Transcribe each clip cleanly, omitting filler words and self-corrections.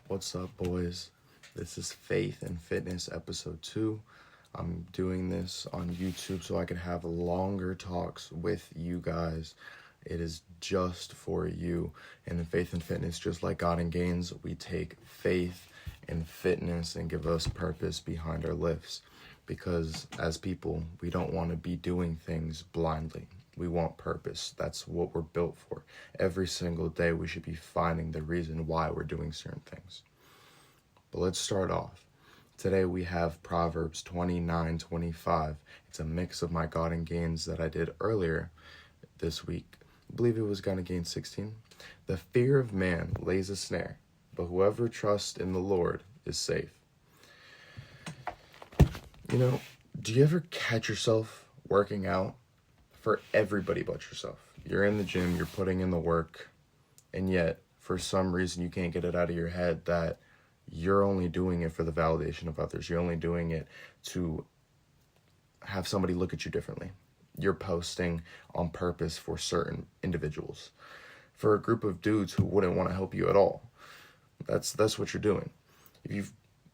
What's up, boys? This is Faith and Fitness episode 2. I'm doing this on YouTube so I can have longer talks with you guys. It is just for you. And in Faith and Fitness, just like God and Gains, we take faith and fitness and give us purpose behind our lifts. Because as people, we don't want to be doing things blindly. We want purpose. That's what we're built for. Every single day, we should be finding the reason why we're doing certain things. But let's start off. Today we have Proverbs 29:25. It's a mix of my God and Gains that I did earlier this week. I believe it was God and Gains 16. The fear of man lays a snare, but whoever trusts in the Lord is safe. Do you ever catch yourself working out for everybody but yourself? You're in the gym, you're putting in the work, and yet for some reason you can't get it out of your head that you're only doing it for the validation of others. You're only doing it to have somebody look at you differently. You're posting on purpose for certain individuals, for a group of dudes who wouldn't want to help you at all. That's what you're doing.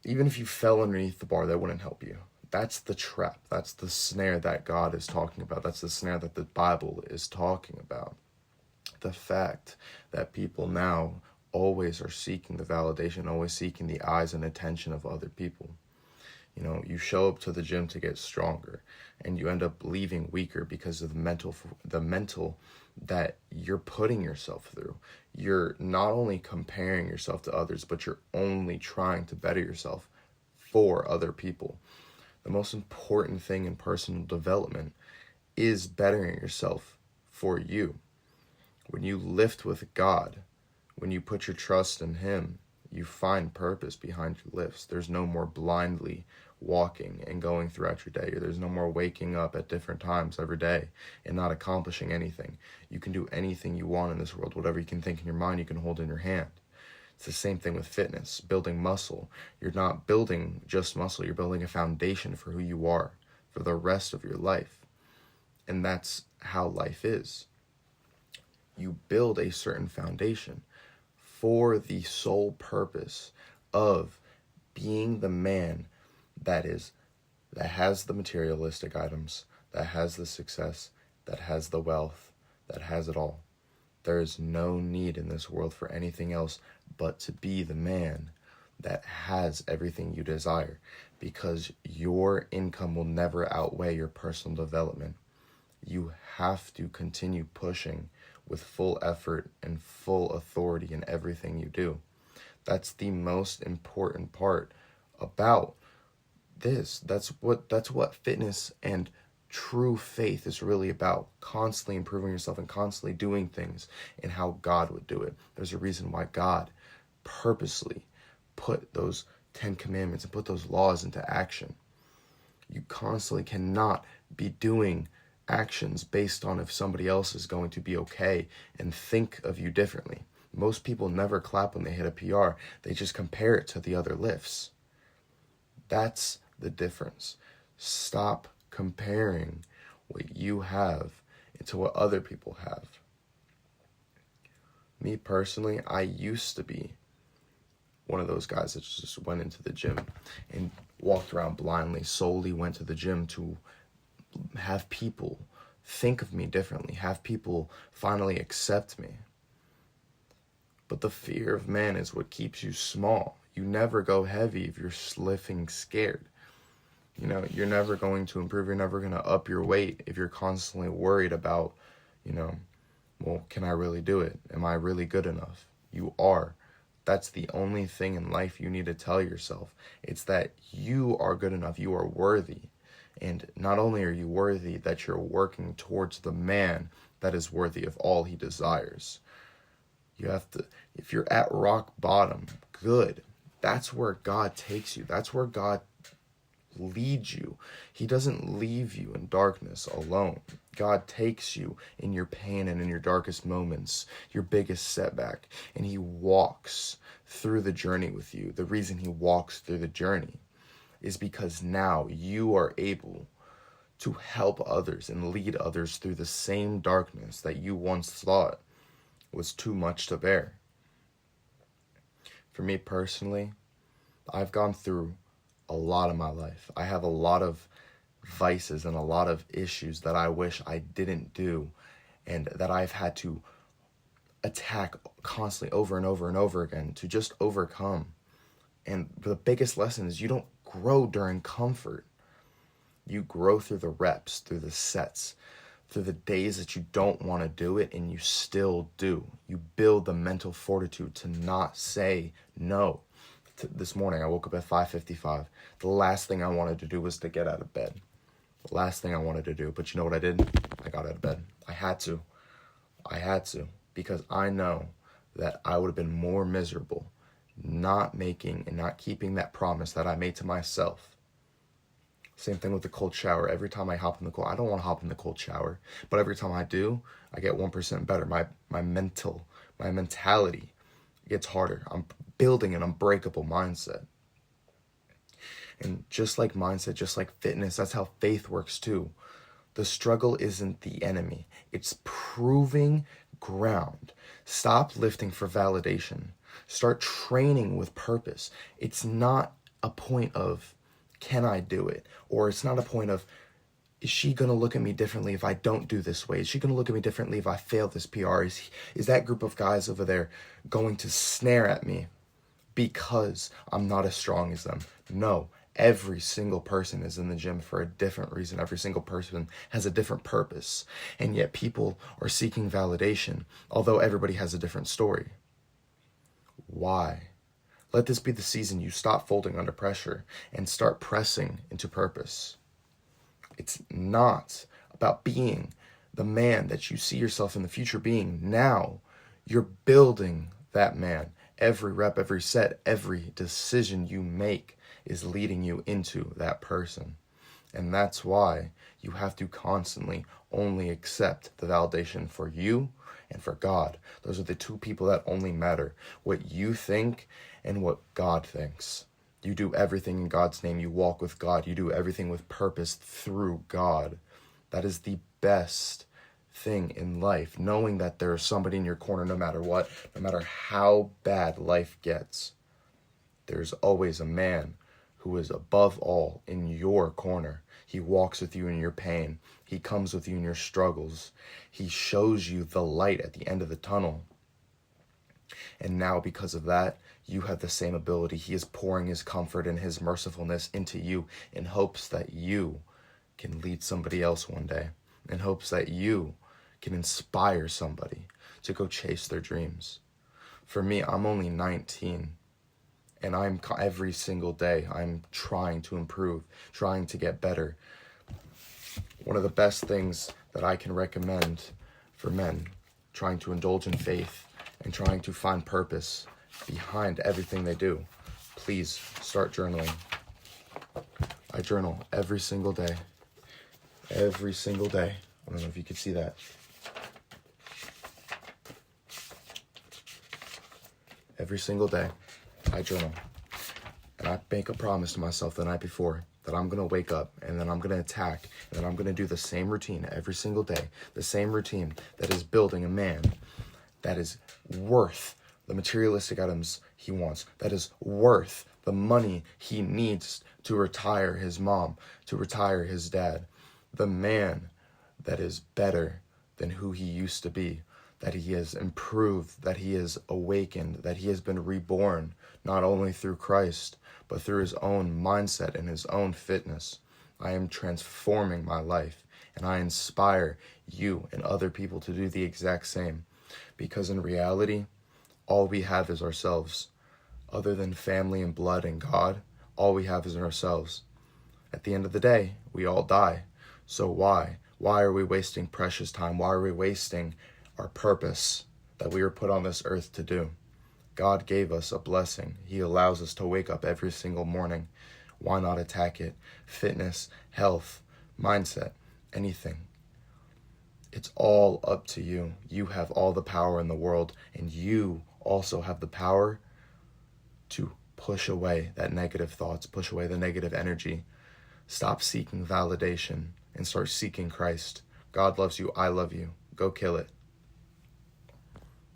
Even if you fell underneath the bar, that wouldn't help you. That's the trap. That's the snare that God is talking about. That's the snare that the Bible is talking about. The fact that people now always are seeking the validation, always seeking the eyes and attention of other people. You show up to the gym to get stronger, and you end up leaving weaker because of the mental that you're putting yourself through. You're not only comparing yourself to others, but you're only trying to better yourself for other people. The most important thing in personal development is bettering yourself for you. When you lift with God, when you put your trust in Him, you find purpose behind your lifts. There's no more blindly walking and going throughout your day. There's no more waking up at different times every day and not accomplishing anything. You can do anything you want in this world. Whatever you can think in your mind, you can hold in your hand. It's the same thing with fitness, building muscle. You're not building just muscle. You're building a foundation for who you are for the rest of your life. And that's how life is. You build a certain foundation for the sole purpose of being the man that has the materialistic items, that has the success, that has the wealth, that has it all. There is no need in this world for anything else but to be the man that has everything you desire, because your income will never outweigh your personal development. You have to continue pushing with full effort and full authority in everything you do. That's the most important part about this. That's what fitness and true faith is really about. Constantly improving yourself and constantly doing things and how God would do it. There's a reason why God purposely put those 10 commandments and put those laws into action. You constantly cannot be doing actions based on if somebody else is going to be okay and think of you differently. Most people never clap when they hit a PR. They just compare it to the other lifts. That's the difference. Stop comparing what you have into what other people have. Me personally, I used to be one of those guys that just went into the gym and walked around blindly, solely went to the gym to have people think of me differently, have people finally accept me. But the fear of man is what keeps you small. You never go heavy if you're living scared. You're never going to improve. You're never going to up your weight if you're constantly worried about, well, can I really do it? Am I really good enough? You are. That's the only thing in life you need to tell yourself. It's that you are good enough. You are worthy. And not only are you worthy, that you're working towards the man that is worthy of all he desires. You have to, if you're at rock bottom, good. That's where God takes you. That's where God leads you. He doesn't leave you in darkness alone. God takes you in your pain and in your darkest moments, your biggest setback, and He walks through the journey with you. The reason He walks through the journey is because now you are able to help others and lead others through the same darkness that you once thought was too much to bear. For me personally, I've gone through a lot of my life. I have a lot of vices and a lot of issues that I wish I didn't do and that I've had to attack constantly over and over and over again to just overcome. And the biggest lesson is you don't grow during comfort. You grow through the reps, through the sets, through the days that you don't want to do it and you still do. You build the mental fortitude to not say no. This morning I woke up at 5:55. The last thing I wanted to do was to get out of bed. The last thing I wanted to do. But you know what I did? I got out of bed. I had to. Because I know that I would have been more miserable not making and not keeping that promise that I made to myself. Same thing with the cold shower. Every time I hop in the cold, I don't want to hop in the cold shower, but every time I do, I get 1% better. My mentality gets harder. I'm building an unbreakable mindset. And just like mindset, just like fitness, that's how faith works too. The struggle isn't the enemy. It's proving ground. Stop lifting for validation. Start training with purpose. It's not a point of, can I do it? Or it's not a point of, is she going to look at me differently if I don't do this way? Is she going to look at me differently if I fail this PR? Is that group of guys over there going to snare at me because I'm not as strong as them? No. Every single person is in the gym for a different reason. Every single person has a different purpose. And yet people are seeking validation, although everybody has a different story. Why? Let this be the season you stop folding under pressure and start pressing into purpose. It's not about being the man that you see yourself in the future being. Now you're building that man. Every rep, every set, every decision you make is leading you into that person. And that's why you have to constantly only accept the validation for you and for God. Those are the two people that only matter. What you think and what God thinks. You do everything in God's name. You walk with God. You do everything with purpose through God. That is the best thing in life, knowing that there is somebody in your corner no matter what, no matter how bad life gets. There's always a man who is above all in your corner. He walks with you in your pain. He comes with you in your struggles. He shows you the light at the end of the tunnel. And now because of that, you have the same ability. He is pouring his comfort and his mercifulness into you in hopes that you can lead somebody else one day, in hopes that you can inspire somebody to go chase their dreams. For me, I'm only 19. And every single day, I'm trying to improve, trying to get better. One of the best things that I can recommend for men trying to indulge in faith and trying to find purpose behind everything they do, please start journaling. I journal every single day. Every single day. I don't know if you could see that. Every single day. I journal, and I make a promise to myself the night before that I'm going to wake up and then I'm going to attack and then I'm going to do the same routine every single day, the same routine that is building a man that is worth the materialistic items he wants, that is worth the money he needs to retire his mom, to retire his dad, the man that is better than who he used to be, that he has improved, that he has awakened, that he has been reborn, not only through Christ, but through his own mindset and his own fitness. I am transforming my life, and I inspire you and other people to do the exact same. Because in reality, all we have is ourselves. Other than family and blood and God, all we have is ourselves. At the end of the day, we all die. So why? Why are we wasting precious time? Why are we wasting our purpose that we were put on this earth to do? God gave us a blessing. He allows us to wake up every single morning. Why not attack it? Fitness, health, mindset, anything. It's all up to you. You have all the power in the world, and you also have the power to push away that negative thoughts, push away the negative energy. Stop seeking validation and start seeking Christ. God loves you. I love you. Go kill it.